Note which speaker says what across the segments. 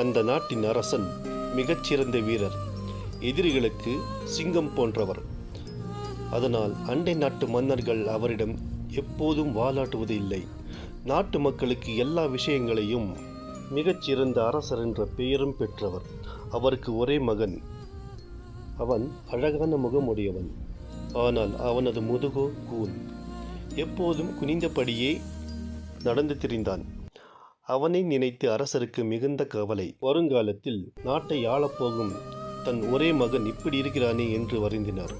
Speaker 1: அந்த நாட்டின் அரசன் மிகச்சிறந்த வீரர், எதிரிகளுக்கு சிங்கம் போன்றவர். அதனால் அண்டை நாட்டு மன்னர்கள் அவரிடம் எப்போதும் வாலாட்டுவது இல்லை. நாட்டு மக்களுக்கு எல்லா விஷயங்களையும் மிகச்சிறந்த அரசர் என்ற பெயரும் பெற்றவர். அவருக்கு ஒரே மகன். அவன் அழகான முகமுடையவன். ஆனால் அவனது முதுகோ கூன். எப்போதும் குனிந்தபடியே நடந்து திரிந்தான். அவனை நினைத்து அரசருக்கு மிகுந்த கவலை. வருங்காலத்தில் நாட்டை ஆளப்போகும் தன் ஒரே மகன் இப்படி இருக்கிறானே என்று வருந்தினார்.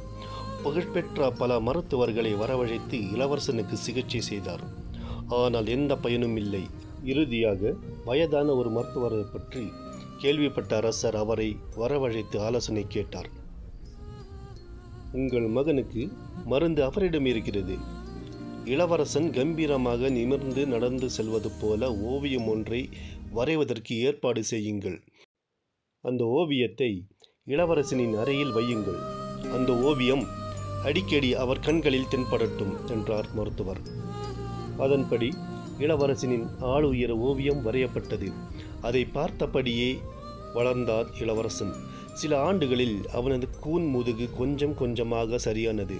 Speaker 1: புகழ்பெற்ற பல மருத்துவர்களை வரவழைத்து இளவரசனுக்கு சிகிச்சை செய்தார். ஆனால் எந்த பயனும் இல்லை. இறுதியாக வயதான ஒரு மருத்துவரை பற்றி கேள்விப்பட்ட அரசர் அவரை வரவழைத்து ஆலோசனை கேட்டார். உங்கள் மகனுக்கு மருந்து அவரிடம் இருக்கிறது. இளவரசன் கம்பீரமாக நிமிர்ந்து நடந்து செல்வது போல ஓவியம் ஒன்றை வரைவதற்கு ஏற்பாடு செய்யுங்கள். அந்த ஓவியத்தை இளவரசனின் அறையில் வையுங்கள். அந்த ஓவியம் அடிக்கடி அவர் கண்களில் தென்படட்டும் என்றார் மருத்துவர். அதன்படி இளவரசனின் ஆளுயர ஓவியம் வரையப்பட்டது. அதை பார்த்தபடியே வளர்ந்தார் இளவரசன். சில ஆண்டுகளில் அவனது கூன் முதுகு கொஞ்சம் கொஞ்சமாக சரியானது.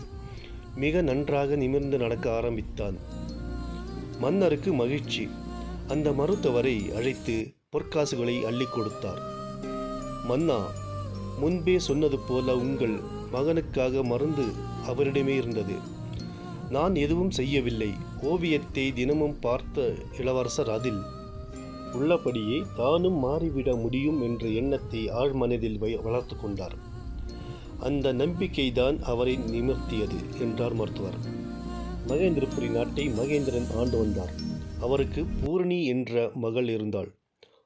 Speaker 1: மிக நன்றாக நிமிர்ந்து நடக்க ஆரம்பித்தான். மன்னருக்கு மகிழ்ச்சி. அந்த மருத்துவரை அழைத்து பொற்காசுகளை அள்ளி கொடுத்தார். மன்னா, முன்பே சொன்னது போல உங்கள் மகனுக்காக மருந்து அவரிடமே இருந்தது. நான் எதுவும் செய்யவில்லை. ஓவியத்தை தினமும் பார்த்த இளவரசர் அதில் உள்ளபடியே தானும் மாறிவிட முடியும் என்ற எண்ணத்தை ஆழ்மனதில் வளர்த்து கொண்டார். அந்த நம்பிக்கைதான் அவரை நிமிர்த்தியது என்றார் மருத்துவர். மகேந்திரபுரி நாட்டை மகேந்திரன் ஆண்டு வந்தார். அவருக்கு பூரணி என்ற மகள் இருந்தாள்.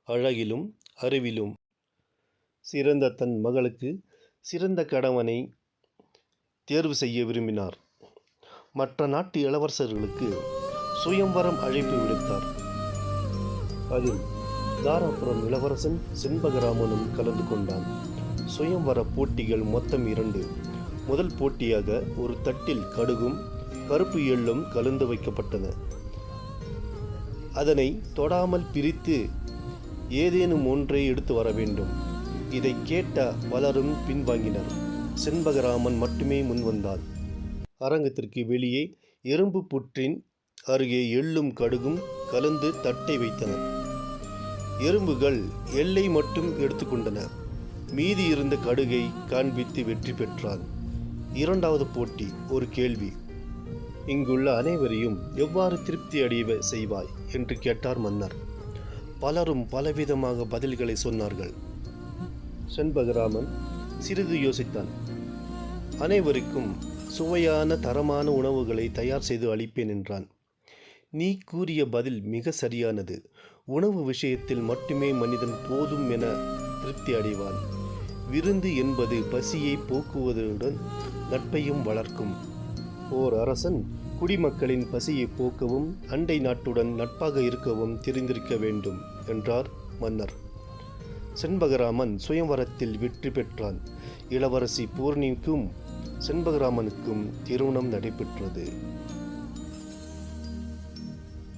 Speaker 1: அழகிலும் அறிவிலும் சிறந்த தன் மகளுக்கு சிறந்த கணவனை தேர்வு செய்ய விரும்பினார். மற்ற நாட்டு இளவரசர்களுக்கு சுயம்வரம் அழைப்பு விடுத்தார். அதில் தாராபுரம் இளவரசன் செண்பகராமனும் கலந்து கொண்டான். சுயம்வர போட்டிகள் மொத்தம் 2. முதல் போட்டியாக ஒரு தட்டில் கடுகும் கருப்பு எள்ளும் கலந்து வைக்கப்பட்டன. அதனை தொடாமல் பிரித்து ஏதேனும் ஒன்றை எடுத்து வர வேண்டும். இதை கேட்ட பலரும் பின்வாங்கினர். செண்பகராமன் மட்டுமே முன்வந்தான். அரங்கத்திற்கு வெளியே எறும்பு புற்றின் அருகே எள்ளும் கடுகும் கலந்து தட்டை வைத்தனர். எறும்புகள் எள்ளை மட்டும் எடுத்துக்கொண்டன. மீதி இருந்த கடுகை காண்பித்து வெற்றி பெற்றான். 2வது போட்டி. ஒரு கேள்வி. இங்குள்ள அனைவரையும் எவ்வாறு திருப்தி அடைய செய்வாய் என்று கேட்டார் மன்னர். பலரும் பலவிதமாக பதில்களை சொன்னார்கள். செண்பகராமன் சிறிது யோசித்தான். அனைவருக்கும் சுவையான தரமான உணவுகளை தயார் செய்து அளிப்பேன் என்றான். நீ கூறிய பதில் மிக சரியானது. உணவு விஷயத்தில் மட்டுமே மனிதன் போதும் என திருப்தி அடைவான். விருந்து என்பது பசியை போக்குவதுடன் நட்பையும் வளர்க்கும். ஓர் அரசன் குடிமக்களின் பசியை போக்கவும் அண்டை நாட்டுடன் நட்பாக இருக்கவும் தெரிந்திருக்க வேண்டும் என்றார் மன்னர். செண்பகராமன் சுயம்வரத்தில் வெற்றி பெற்றான். இளவரசி பூர்ணிக்கும் செண்பகராமனுக்கும் திருமணம் நடைபெற்றது.